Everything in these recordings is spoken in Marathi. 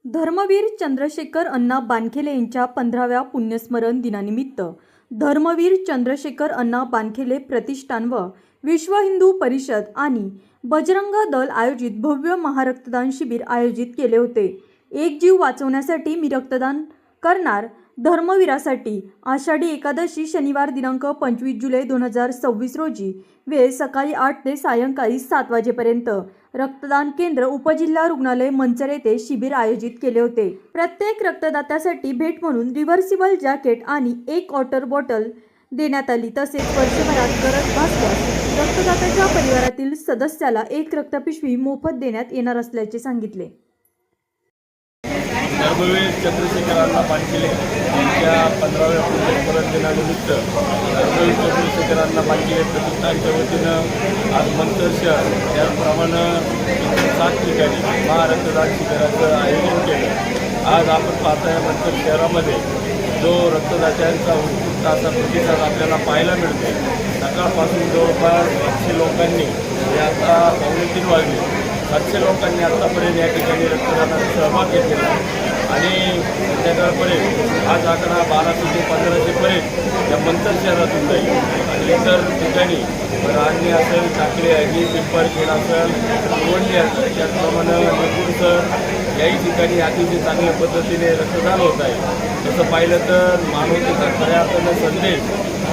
धर्मवीर चंद्रशेखर अण्णा बानखेले यांच्या 15व्या पुण्यस्मरण दिनानिमित्त धर्मवीर चंद्रशेखर अण्णा बानखेले प्रतिष्ठान व विश्व हिंदू परिषद आणि बजरंग दल आयोजित भव्य महारक्तदान शिबिर आयोजित केले होते। एक जीव वाचवण्यासाठी मी रक्तदान करणार, धर्मवीरासाठी। आषाढी एकादशी शनिवार दिनांक 25 जुलै 2026 रोजी वेळ सकाळी 8 ते सायंकाळी 7 वाजेपर्यंत रक्तदान केंद्र उपजिल्हा रुग्णालय मंचर येथे शिबिर आयोजित केले होते। प्रत्येक रक्तदात्यासाठी भेट म्हणून रिव्हर्सिबल जॅकेट आणि एक वॉटर बॉटल देण्यात आली। तसेच वर्षभरात गरज भासल्यास रक्तदात्याच्या परिवारातील सदस्याला एक रक्तपिशवी मोफत देण्यात येणार असल्याचे सांगितले। धर्मवीर चंद्रशेखर अण्णा बानखेले यांच्या 15व्या पुण्यस्मरण दिनानिमित्त धर्मवीर चंद्रशेखर अण्णा बानखेले प्रतिष्ठानच्या वतीनं आज मंचर शहर त्याचप्रमाणे 7 ठिकाणी महारक्तदान शिबिराचं आयोजन केलं। आज आपण पाहता मंचर शहरामध्ये जो रक्तदात्यांचा उत्स्फूर्त असा प्रतिसाद आपल्याला पाहायला मिळतो। सकाळपासून जवळपास 700 लोकांनी हे आता 3:15 वाजले 700 लोकांनी आतापर्यंत या ठिकाणी रक्तदानात सहभाग घेतलेला आणि संध्याकाळपर्यंत आज आकडा 1200 ते 1500पर्यंत या मंचर शहरातून जाईल आणि इतर ठिकाणी रांजणी असेल, टाकळे आहे, पिंपरखेड असेल, गोवंडी असेल, त्याचप्रमाणे नेपूरसर याही ठिकाणी अतिशय चांगल्या पद्धतीने रक्तदान होत आहे। तसं पाहिलं तर मानवतेचा खऱ्या अर्थानं संदेश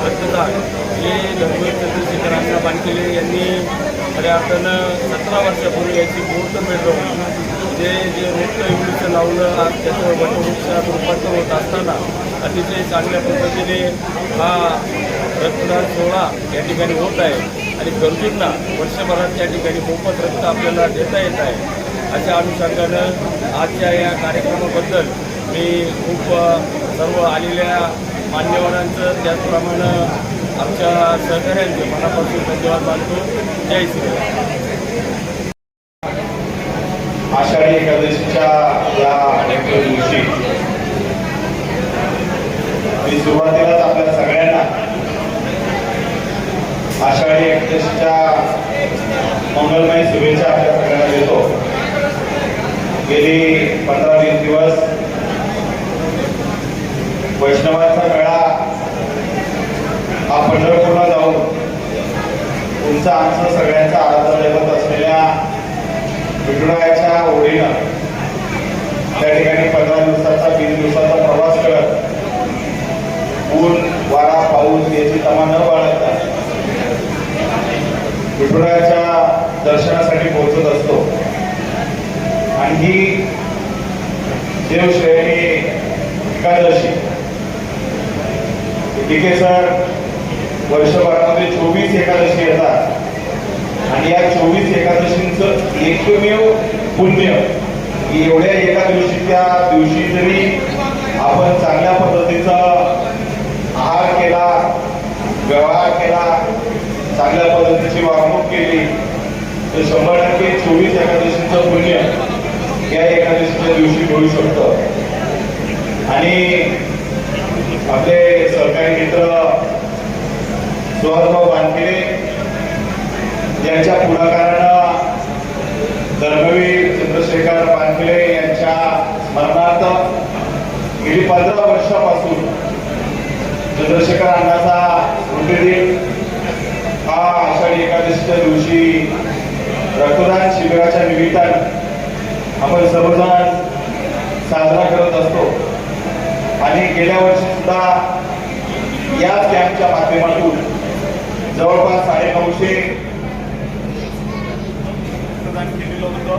रक्तदान हे धर्मवीर चंद्रशेखर अण्णा बानखेले यांनी खऱ्या अर्थानं 17 वर्षापूर्वी याची मुहूर्तमेढ रोवली। जे रोगचं एवढीचं लावलं आज त्याचं वटवृक्षात रूपांतर होत असताना अतिशय चांगल्या पद्धतीने हा रक्तदान सोहळा या ठिकाणी होत आहे आणि गरजूंना वर्षभरात या ठिकाणी मोफत रक्त आपल्याला देता येत आहे। अशा अनुषंगानं आजच्या या कार्यक्रमाबद्दल मी खूप सर्व आलेल्या मान्यवरांचं त्याचप्रमाणे आमच्या सहकाऱ्यांचे मनापासून धन्यवाद मानतो। जय श्रीराम। आषाढी एकादशीच्या या दिवशी मी सुरुवातीलाच आपल्या सगळ्यांना आषाढी एकादशीच्या मंगलमय शुभेच्छा आपल्या सगळ्यांना देतो। गेली 15-20 दिवस वैष्णवांचा मेळा हा पंढरपूरला जाऊन तुमचा आमचं सगळ्यांचा आराध्य दैवत असलेल्या विठुरायाच्या ओढीनं त्या ठिकाणी 15 दिवसाचा 20 दिवसाचा प्रवास करत ऊन वारा पाऊस याची तमा न बाळगता विठुरायाच्या दर्शनासाठी पोहोचत असतो। आणि ही देवश्रेणी एकादशी ठीक सर, वर्षभरामध्ये 24 एकादशी येतात आणि या 24 एकादशींचं एकमेव पुण्य एवढ्या एका दिवशीच्या दिवशी जरी आपण चांगल्या पद्धतीचा आहार केला, व्यवहार केला, चांगल्या पद्धतीची वागणूक केली तर 100% 24 एकादशीचं पुण्य या एकादशीच्या दिवशी मिळू शकतं। आणि आपले सहकारी मित्र सुहासभाऊ बानखेले यांच्या पुढाकारानं धर्मवीर चंद्रशेखर बानखेले यांच्या स्मरणार्थ गेली 15 वर्षापासून चंद्रशेखर अण्णाचा स्मृतिदिन हा आषाढी एकादशीच्या दिवशी रक्तदान शिबिराच्या निमित्तानं आपण सर्वजण साजरा करत असतो। आणि गेल्या वर्षी सुद्धा याच कॅम्पच्या माध्यमातून जवळपास 950 रक्तदान केलेलं होतं।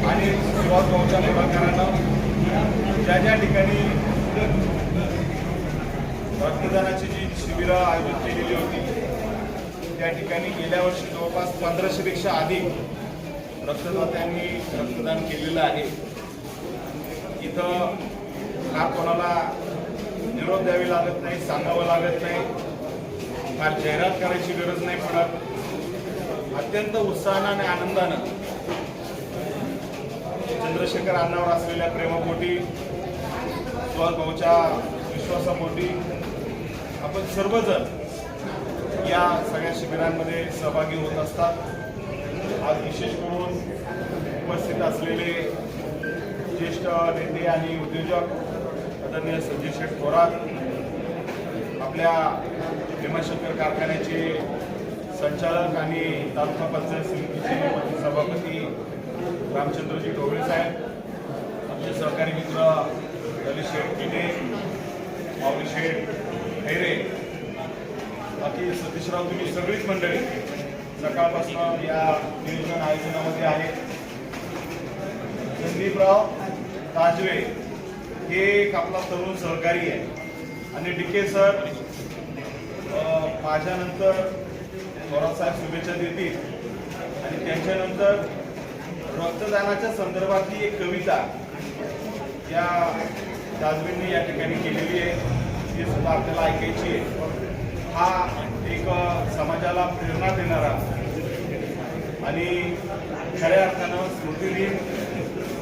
आणि सुहासभाऊच्या पुढाकारानं ज्या ठिकाणी रक्तदानाची जी शिबिरं आयोजित केलेली होती त्या ठिकाणी गेल्या वर्षी जवळपास 1500 पेक्षा अधिक रक्तदात्यांनी रक्तदान केलेलं आहे। इथं फार कोणाला निरोप द्यावी लागत नाही, सांगावं लागत नाही, फार जाहिरात करायची गरज नाही पडत। अत्यंत उत्साहानं आणि आनंदानं चंद्रशेखर अण्णावर असलेल्या प्रेमापोटी, सुहासभाऊच्या विश्वासापोटी आपण सर्वजण या सगळ्या शिबिरांमध्ये सहभागी होत असतात। आज विशेष करून उपस्थित असलेले ज्येष्ठ नेते आणि उद्योजक आदरणीय संजय शेठ थोरात, आपल्या भीमाशंकर कारखान्याचे संचालक आणि तालुका पंचायत समितीचे सभापती रामचंद्रजी ढोबळे साहेब, आमचे सहकारी मित्र दलित शेठ किने, माऊली शेठ खैरे, बाकी सतीशराव, तुम्ही सगळीच मंडळी सकाळपासून या नियोजन आयोजनामध्ये आहे. संदीपराव ताजवे हे एक आपला तरुण सहकारी आहे आणि डीके सर माझ्यानंतर थोरातसाहेब शुभेच्छा देतील आणि त्यांच्यानंतर रक्तदानाच्या संदर्भातली एक कविता या ताजवेंनी या ठिकाणी केलेली आहे, ती सुद्धा आपल्याला ऐकायची आहे. हा एक समाजाला प्रेरणा देणारा आणि खऱ्या अर्थानं स्मृतिदिन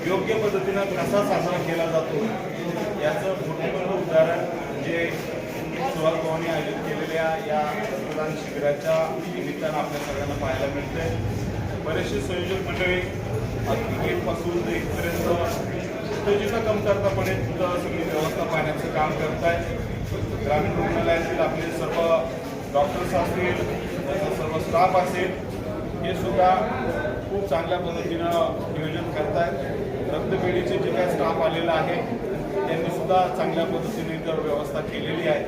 योग्य पद्धतीनं कसा साजरा केला जातो याचं मोठं उदाहरण म्हणजे सुहास भाऊंनी आयोजित केलेल्या या रक्तदान शिबिराच्या निमित्तानं आपल्या सगळ्यांना पाहायला मिळतंय. बरेचसे संयोजक मंडळी क्रिकेटपासून ते इथपर्यंत जिथं कमतरता पडेल तिथं सगळी व्यवस्था पाहण्याचं काम करत आहे. ग्रामीण रुग्णालयातील आपले सर्व डॉक्टर्स असतील, त्याचा सर्व स्टाफ असेल, हे सुद्धा खूप चांगल्या पद्धतीनं नियोजन करत आहेत. रक्तपेढीचे जे काही स्टाफ आलेला आहे त्यांनी सुद्धा चांगल्या पद्धतीने तर व्यवस्था केलेली आहे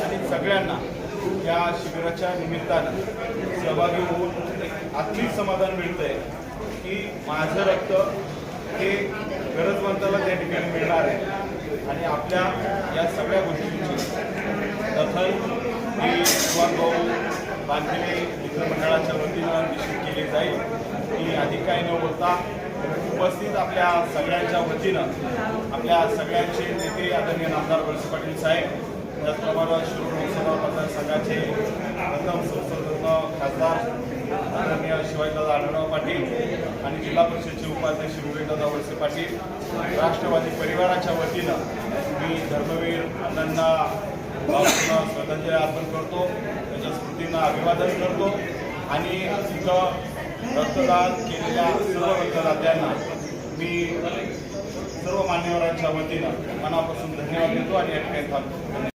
आणि सगळ्यांना या शिबिराच्या निमित्तानं सहभागी होऊन आत्मिक समाधान मिळतंय की माझं रक्त हे गरजवंताला त्या ठिकाणी मिळणार आहे आणि आपल्या या सगळ्या गोष्टींची दखल ही सुहास भाऊ बांधलेले मित्रमंडळाच्या वतीनं निश्चित केली जाईल. ही अधिक काही न बोलता उपस्थित आपल्या सगळ्यांच्या वतीनं आपल्या सगळ्यांचे नेते आदरणीय नामदार वळसे पाटील साहेब, त्याचप्रमाणे शिरूर लोकसभा मतदारसंघाचे प्रथम संसदरत्न खासदार आदरणीय शिवाजीदादा आढळराव पाटील आणि जिल्हा परिषदेचे उपाध्यक्ष विवेकदादा वळसे पाटील, राष्ट्रवादी परिवाराच्या वतीनं मी धर्मवीर अण्णांना श्रद्धांजली अर्पण करतो, त्याच्या स्मृतींना अभिवादन करतो आणि तिथं रक्तदान केलेल्या सर्व रक्तदात्यांना मी सर्व मान्यवरांच्या वतीनं मनापासून धन्यवाद देतो आणि या ठिकाणी थांबतो.